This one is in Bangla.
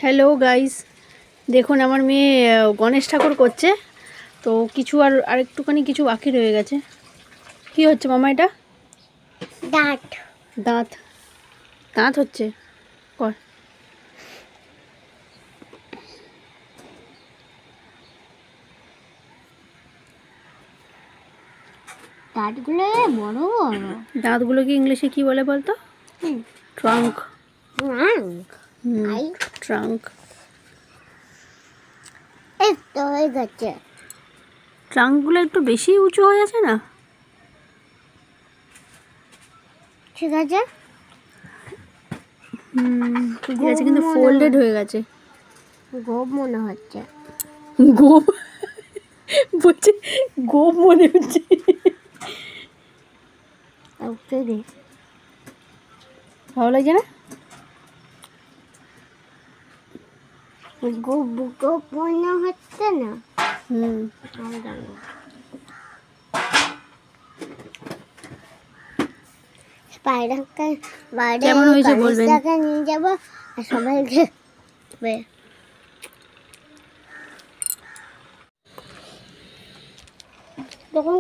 হ্যালো গাইস, দেখুন আমার মেয়ে গণেশ ঠাকুর করছে। তো কিছু আর একটুখানি কিছু বাকি রয়ে গেছে। কি হচ্ছে মামা এটা? দাঁত দাঁত দাঁত হচ্ছে। কর। দাঁতগুলো বড় বড়। দাঁতগুলোকে ইংলিশে কি বলে বলতো? ট্রাঙ্ক। ট্রাঙ্ক। এই তো হয়ে গেছে। ট্রাঙ্কগুলো একটু বেশি উঁচু হয়ে আছে না? ঠিক আছে, ঠিক আছে, কিন্তু ফোল্ডেড হয়ে গেছে। গোপ মনে হচ্ছে। গোপ বলছে, গোপ মনে হচ্ছে। ওকে দে, ভালো লাগছে না? গোপ গোপ মনে হচ্ছে না। আমি জানি স্পাইডারকে কেমন হয়েছে বলবেন? নিয়ে যাবো আর সবাইকে তখন